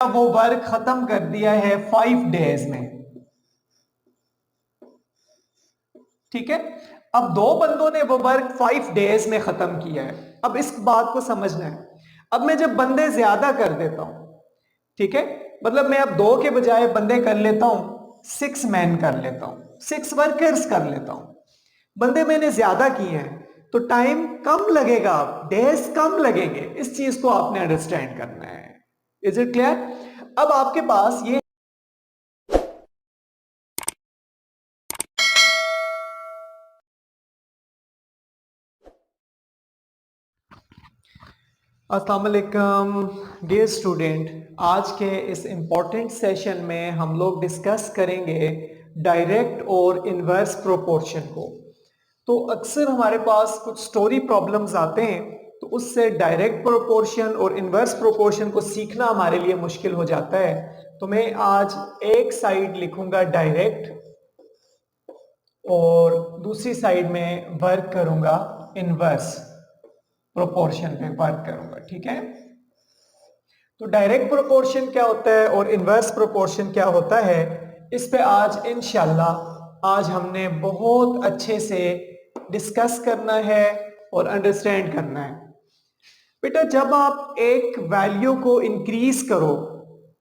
वो वर्क खत्म कर दिया है 5 डेज में। ठीक है, अब दो बंदों ने वो वर्क 5 डेज में खत्म किया है। अब इस बात को समझना है। अब मैं जब बंदे ज्यादा कर देता हूं, ठीक है, मतलब मैं अब 2 के बजाय बंदे कर लेता हूं 6 मैन कर लेता हूं, 6 वर्कर्स कर लेता हूं। बंदे मैंने ज्यादा किए हैं तो टाइम कम लगेगा, डेज कम लगेंगे। इस चीज को आपने अंडरस्टैंड करना है। Is it clear? अब आपके पास ये अस्सलाम वालेकुम डियर स्टूडेंट, आज के इस इम्पॉर्टेंट सेशन में हम लोग डिस्कस करेंगे डायरेक्ट और इनवर्स प्रोपोर्शन को। तो अक्सर हमारे पास कुछ स्टोरी प्रॉब्लम्स आते हैं, तो उससे डायरेक्ट प्रोपोर्शन और इनवर्स प्रोपोर्शन को सीखना हमारे लिए मुश्किल हो जाता है। तो मैं आज एक साइड लिखूंगा डायरेक्ट और दूसरी साइड में वर्क करूंगा इनवर्स प्रोपोर्शन पे वर्क करूंगा। ठीक है, तो डायरेक्ट प्रोपोर्शन क्या होता है और इनवर्स प्रोपोर्शन क्या होता है, इस पे आज इंशाल्लाह आज हमने बहुत अच्छे से डिस्कस करना है और अंडरस्टैंड करना है। बेटा, जब आप एक वैल्यू को इंक्रीज करो,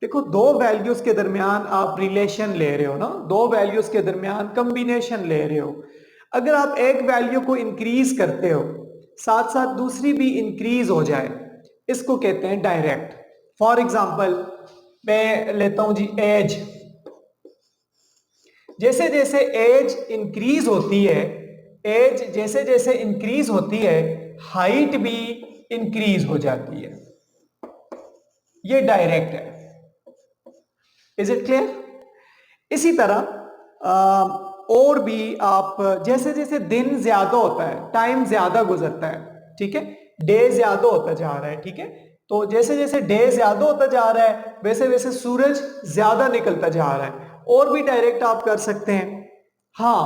देखो दो वैल्यूज के दरमियान आप रिलेशन ले रहे हो ना, दो वैल्यूज के दरमियान कॉम्बिनेशन ले रहे हो। अगर आप एक वैल्यू को इंक्रीज करते हो साथ साथ दूसरी भी इंक्रीज हो जाए, इसको कहते हैं डायरेक्ट। फॉर एग्जाम्पल मैं लेता हूं जी एज। जैसे जैसे एज इंक्रीज होती है, एज जैसे जैसे इंक्रीज होती है, हाइट भी इंक्रीज हो जाती है। ये डायरेक्ट है। Is it clear? इसी तरह और भी आप जैसे जैसे दिन ज्यादा होता है, टाइम ज्यादा गुजरता है, ठीक है, डे ज्यादा होता जा रहा है, ठीक है, तो जैसे जैसे डे ज्यादा होता जा रहा है वैसे वैसे सूरज ज्यादा निकलता जा रहा है। और भी डायरेक्ट आप कर सकते हैं। हाँ,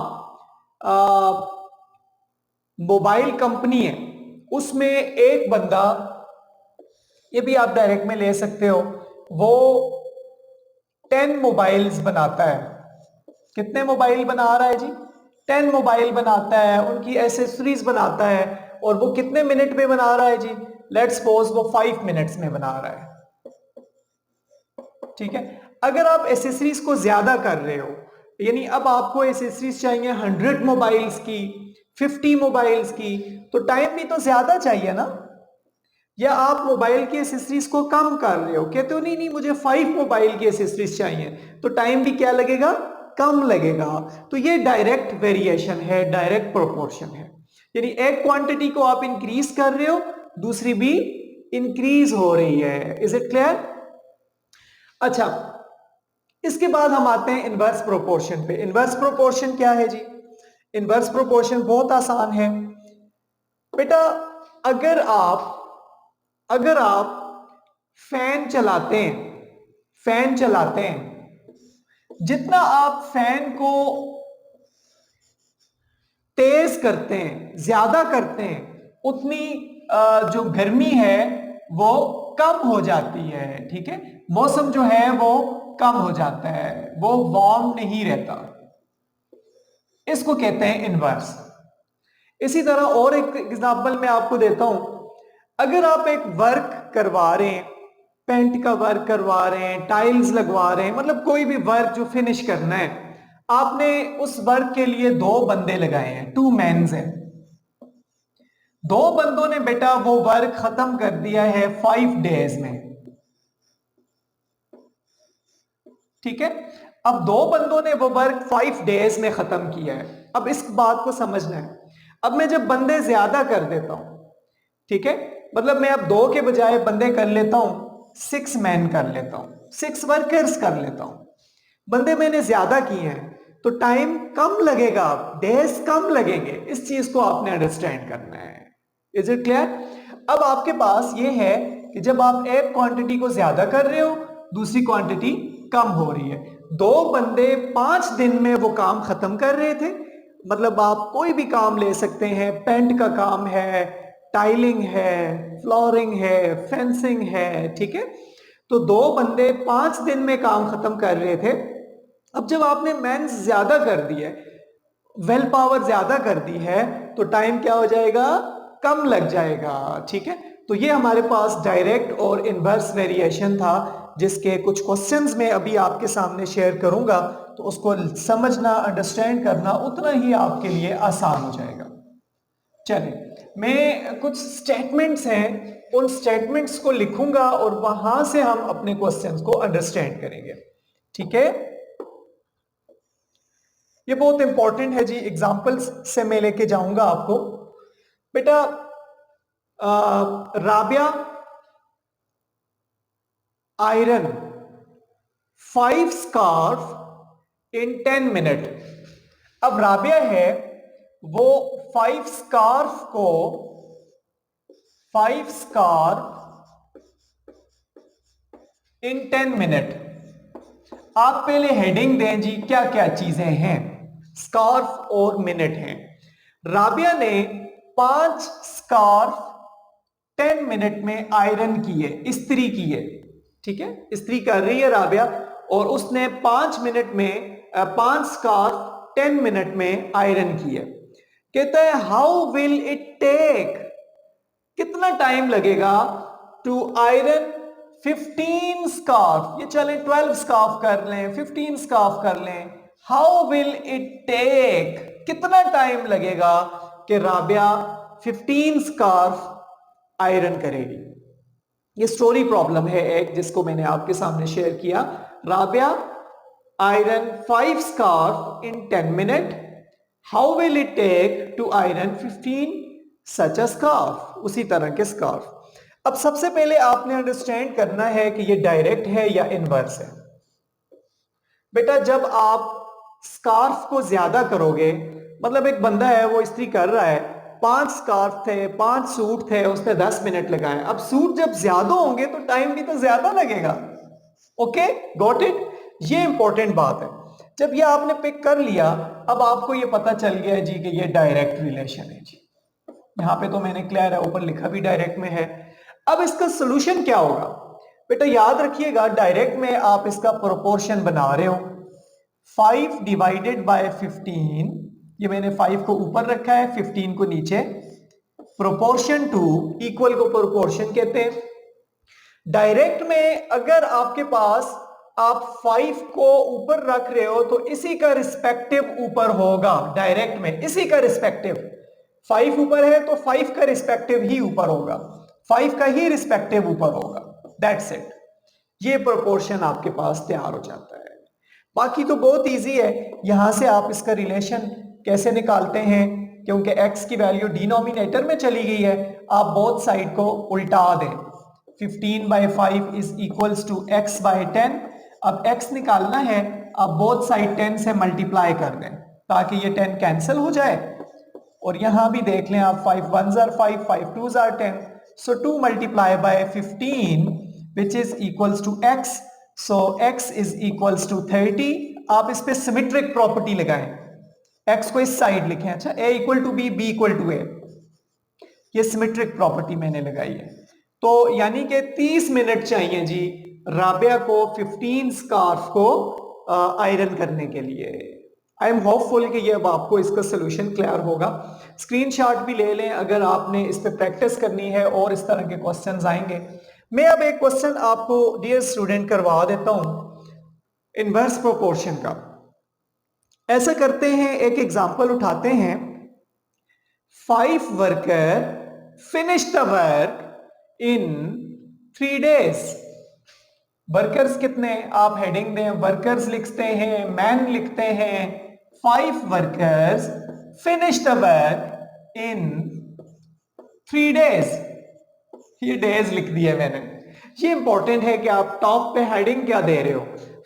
मोबाइल कंपनी है, उसमें एक बंदा, ये भी आप डायरेक्ट में ले सकते हो, वो 10 मोबाइल्स बनाता है। कितने मोबाइल बना रहा है जी? 10 मोबाइल बनाता है, उनकी एसेसरीज बनाता है। और वो कितने मिनट में बना रहा है जी? लेट्स सपोज वो 5 मिनट्स में बना रहा है। ठीक है, अगर आप एसेसरीज को ज्यादा कर रहे हो, यानी अब आपको एसेसरीज चाहिए 100 मोबाइल्स की, 50 मोबाइल्स की, तो टाइम भी तो ज्यादा चाहिए ना। या आप मोबाइल की एसेसरीज को कम कर रहे हो, कहते हो नहीं नहीं मुझे 5 मोबाइल की एसेसरीज चाहिए, तो टाइम भी क्या लगेगा? कम लगेगा। तो ये डायरेक्ट वेरिएशन है, डायरेक्ट प्रोपोर्शन है। यानी एक क्वांटिटी को आप इंक्रीज कर रहे हो, दूसरी भी इंक्रीज हो रही है। Is it clear? अच्छा, इसके बाद हम आते हैं इनवर्स प्रोपोर्शन पे। इनवर्स प्रोपोर्शन क्या है जी? इनवर्स प्रोपोर्शन बहुत आसान है बेटा। अगर आप अगर आप फैन चलाते हैं, फैन चलाते हैं, जितना आप फैन को तेज करते हैं, ज्यादा करते हैं, उतनी जो गर्मी है वो कम हो जाती है। ठीक है, मौसम जो है वो कम हो जाता है, वो वार्म नहीं रहता। इसको कहते हैं इनवर्स। इसी तरह और एक एग्जांपल मैं आपको देता हूं। अगर आप एक वर्क करवा रहे हैं, पेंट का वर्क करवा रहे हैं, टाइल्स लगवा रहे हैं, मतलब कोई भी वर्क जो फिनिश करना है, आपने उस वर्क के लिए 2 बंदे लगाए हैं, 2 मेंस हैं। 2 बंदों ने बेटा वो वर्क खत्म कर दिया है 5 डेज में। ठीक है, अब 2 बंदों ने वो वर्क 5 डेज में खत्म किया है। अब इस बात को समझना है। अब मैं जब बंदे ज्यादा कर देता हूं, ठीक है, मतलब मैं अब 2 के बजाय बंदे कर लेता हूं 6 मैन कर लेता हूं, 6 वर्कर्स कर लेता हूं। बंदे मैंने ज्यादा किए हैं तो टाइम कम लगेगा, डेज कम लगेंगे। इस चीज को आपने अंडरस्टैंड करना है। Is it clear? अब आपके पास ये है कि जब आप एक क्वांटिटी को ज्यादा कर रहे हो, दूसरी क्वांटिटी कम हो रही है। 2 बंदे 5 दिन में वो काम खत्म कर रहे थे। मतलब आप कोई भी काम ले सकते हैं, पेंट का काम है, टाइलिंग है, फ्लोरिंग है, फेंसिंग है, ठीक है, तो 2 बंदे 5 दिन में काम खत्म कर रहे थे। अब जब आपने मेंस ज्यादा कर दी है, वेल पावर ज्यादा कर दी है, तो टाइम क्या हो जाएगा, कम लग जाएगा। ठीक है, तो ये हमारे पास डायरेक्ट और इनवर्स वेरिएशन था, जिसके कुछ क्वेश्चंस मैं अभी आपके सामने शेयर करूंगा, तो उसको समझना, अंडरस्टैंड करना उतना ही आपके लिए आसान हो जाएगा। चलिए, मैं कुछ स्टेटमेंट्स हैं, उन स्टेटमेंट्स को लिखूंगा और वहां से हम अपने क्वेश्चंस को अंडरस्टैंड करेंगे। ठीक है, ये बहुत इंपॉर्टेंट है जी, एग्जांपल्स से मैं लेके जाऊंगा आपको। बेटा, Rabia iron 5 scarf in 10 minute. अब राबिया है, वो 5 स्कार्फ इन 10 मिनट। आप पहले हेडिंग दें जी, क्या क्या चीजें हैं, स्कार्फ और मिनट हैं। राबिया ने 5 स्कार्फ 10 मिनट में आयरन किए, इस्त्री किए। ठीक है, इस्त्री कर रही है राबिया, और उसने 5 मिनट में 5 स्कार्फ 10 मिनट में आयरन किए। कहता है हाउ विल इट टेक, कितना टाइम लगेगा टू आयरन 15 स्कार्फ। ये चलें 12 स्कार्फ कर लें, 15 स्कार्फ कर लें। हाउ विल इट टेक, कितना टाइम लगेगा कि राबिया 15 स्कार्फ आयरन करेगी। ये स्टोरी प्रॉब्लम है एक, जिसको मैंने आपके सामने शेयर किया। Rabia iron 5 scarf in 10 minute, how will it take to iron 15 such a scarf, उसी तरह के स्कार्फ। अब सबसे पहले आपने अंडरस्टैंड करना है कि ये डायरेक्ट है या इनवर्स है। बेटा, जब आप स्कार्फ को ज्यादा करोगे, मतलब एक बंदा है वो इस्त्री कर रहा है, 5 स्कार्फ थे, 5 सूट थे, उसने 10 मिनट लगाए। अब सूट जब ज्यादा होंगे तो टाइम भी तो ज्यादा लगेगा। ओके, गॉट इट, ये इंपॉर्टेंट बात है। जब ये आपने पिक कर लिया, अब आपको ये पता चल गया जी कि ये डायरेक्ट रिलेशन है जी। यहां पे तो मैंने क्लियर है, ऊपर लिखा भी डायरेक्ट में है। अब इसका सोल्यूशन क्या होगा? बेटा याद रखिएगा, डायरेक्ट में आप इसका प्रोपोर्शन बना रहे हो, 5 डिवाइडेड बाय 15, ये मैंने 5 को ऊपर रखा है, 15 को नीचे, प्रोपोर्शन टू, इक्वल को प्रोपोर्शन कहते हैं। डायरेक्ट में अगर आपके पास आप 5 को ऊपर रख रहे हो तो इसी का रिस्पेक्टिव ऊपर होगा। डायरेक्ट में इसी का रिस्पेक्टिव, 5 ऊपर है तो 5 का रिस्पेक्टिव ही ऊपर होगा, 5 का ही रिस्पेक्टिव ऊपर होगा। दैट्स इट, ये प्रोपोर्शन आपके पास तैयार हो जाता है। बाकी तो बहुत इजी है। यहां से आप इसका रिलेशन कैसे निकालते हैं, क्योंकि x की वैल्यू डिनोमिनेटर में चली गई है, आप बोथ साइड को उल्टा दें। 15/5 is equals to x by 10। अब x निकालना है, आप बोथ साइड 10 से मल्टीप्लाई कर दें ताकि ये 10 कैंसिल हो जाए। और यहां भी देख लें आप, 5 1s are 5, 5 2s are 10, so 2 multiply by 15 which is equals to x, so x is equals to 30। आप इस पे सिमेट्रिक प्रॉपर्टी लगाएं, x को इस साइड लिखें। अच्छा, a equal to b, b equal to a, ये सिमेट्रिक प्रॉपर्टी मैंने लगाई है। तो यानी कि 30 मिनट चाहिए जी राबिया को 15 स्कार्फ को आयरन करने के लिए। आई एम होपफुल कि ये अब आपको इसका सोल्यूशन क्लियर होगा। स्क्रीनशॉट भी ले लें अगर आपने इस पे प्रैक्टिस करनी है और इस तरह के क्वेश्चंस आएंगे। मैं अब एक क्वेश्चन आपको डियर स्टूडेंट करवा देता हूं इनवर्स प्रोपोर्शन का। ऐसा करते हैं, एक एग्जांपल उठाते हैं। 5 worker finish the work in 3 days। Workers कितने, आप हेडिंग दें, वर्कर्स लिखते हैं, मैन लिखते हैं। 5 workers finish the work in 3 days। ये डेज लिख दिया मैंने। ये इंपॉर्टेंट है कि आप टॉप पे हेडिंग क्या दे रहे हो।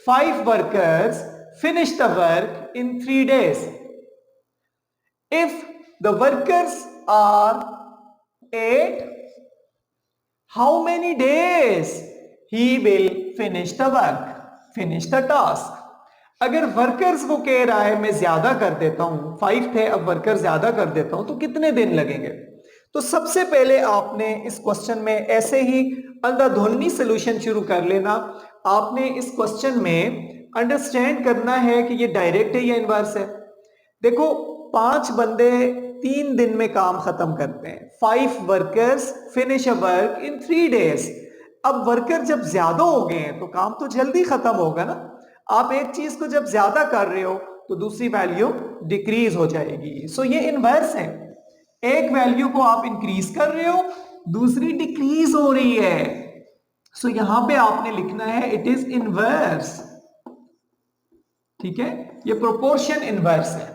5 workers finish the work in 3 days। If the workers are 8, how many days he will finish the work, finish the task। अगर वर्कर्स को कह रहा है मैं ज्यादा कर देता हूं, 5 थे अब वर्कर ज्यादा कर देता हूं, तो कितने दिन लगेंगे? तो सबसे पहले आपने इस क्वेश्चन में ऐसे ही अंधाधुंधी सोल्यूशन शुरू कर लेना। आपने इस क्वेश्चन में अंडरस्टैंड करना है कि ये डायरेक्ट है या इनवर्स है। देखो 5 बंदे 3 दिन में काम खत्म करते हैं। 5 workers finish a work in 3 days. अब वर्कर जब ज्यादा हो गए हैं तो काम तो जल्दी खत्म होगा ना। आप एक चीज को जब ज्यादा कर रहे हो तो दूसरी वैल्यू डिक्रीज हो जाएगी। सो ये इनवर्स है। एक वैल्यू को आप इंक्रीज कर रहे हो, दूसरी डिक्रीज हो रही है। सो यहां पे आपने लिखना है इट इज इनवर्स। ठीक है, ये प्रोपोर्शन इनवर्स है।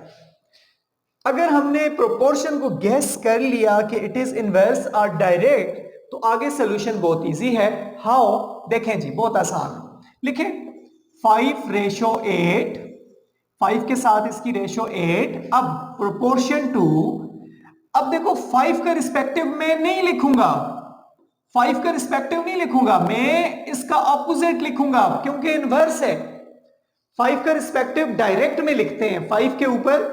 अगर हमने प्रोपोर्शन को गेस कर लिया कि इट इज इनवर्स और डायरेक्ट, तो आगे सोल्यूशन बहुत इजी है। हाउ? देखें जी, बहुत आसान। लिखें 5:8, 5 के साथ इसकी रेशो 8। अब प्रोपोर्शन टू, अब देखो 5 का रिस्पेक्टिव में नहीं लिखूंगा, 5 का रिस्पेक्टिव नहीं लिखूंगा, मैं इसका ऑपोजिट लिखूंगा क्योंकि इनवर्स है। 5 का रिस्पेक्टिव डायरेक्ट में लिखते हैं। 5 के ऊपर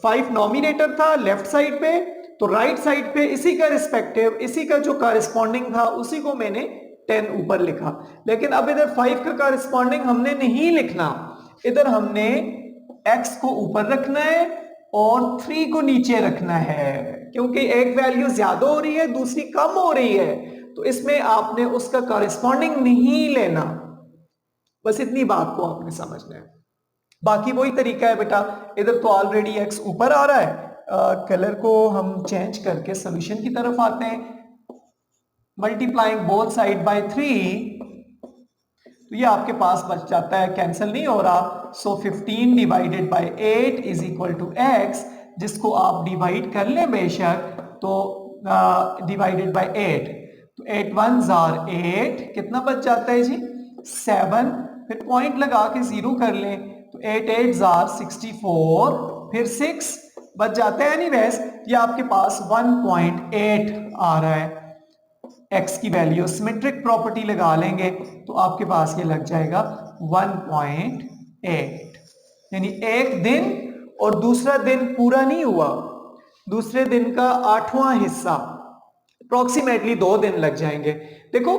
5 नॉमिनेटर था लेफ्ट साइड पे, तो राइट साइड पे इसी का रिस्पेक्टिव, इसी का जो कॉरेस्पॉन्डिंग था उसी को मैंने 10 ऊपर लिखा। लेकिन अब इधर 5 का कॉरेस्पॉन्डिंग हमने नहीं लिखना, इधर हमने x को ऊपर रखना है और 3 को नीचे रखना है, क्योंकि एक वैल्यू ज्यादा हो रही है दूसरी कम हो रही है, तो इसमें आपने उसका कॉरेस्पॉन्डिंग नहीं लेना। बस इतनी बात को आपने समझना है। बाकी वही तरीका है बेटा। इधर तो ऑलरेडी x ऊपर आ रहा है, कलर को हम चेंज करके सोल्यूशन की तरफ आते हैं। मल्टीप्लाइंग बोथ साइड बाय 3, तो ये आपके पास बच जाता है, कैंसिल नहीं हो रहा। So 15 divided by 8 is equal to x, जिसको आप डिवाइड कर लें बेशक, तो डिवाइडेड बाय 8, तो 8 1s are 8, कितना बच जाता है जी 7। फिर पॉइंट लगा के 0 कर लें, तो 8 8s are 64, फिर 6 बच जाता है। एनीवेज ये आपके पास 1.8 आ रहा है। x की वैल्यू सिमेट्रिक प्रॉपर्टी लगा लेंगे तो आपके पास ये लग जाएगा 1.8। यानी एक दिन और दूसरा दिन पूरा नहीं हुआ, दूसरे दिन का 8वां हिस्सा, अप्रोक्सीमेटली 2 दिन लग जाएंगे। देखो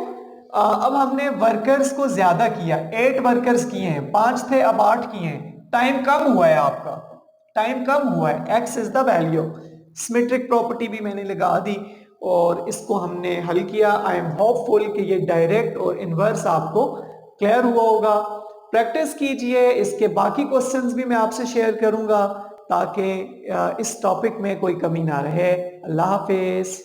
अब हमने वर्कर्स को ज्यादा किया, 8 वर्कर्स किए हैं, 5 थे अब 8 किए हैं, टाइम कम हुआ है, आपका टाइम कम हुआ है। x is the value. Symmetric property भी मैंने लगा दी और इसको हमने हल किया। आई एम होपफुल कि ये डायरेक्ट और इनवर्स आपको क्लियर हुआ होगा। प्रैक्टिस कीजिए, इसके बाकी क्वेश्चंस भी मैं आपसे शेयर करूंगा ताकि इस टॉपिक में कोई कमी ना रहे। अल्लाह हाफिज।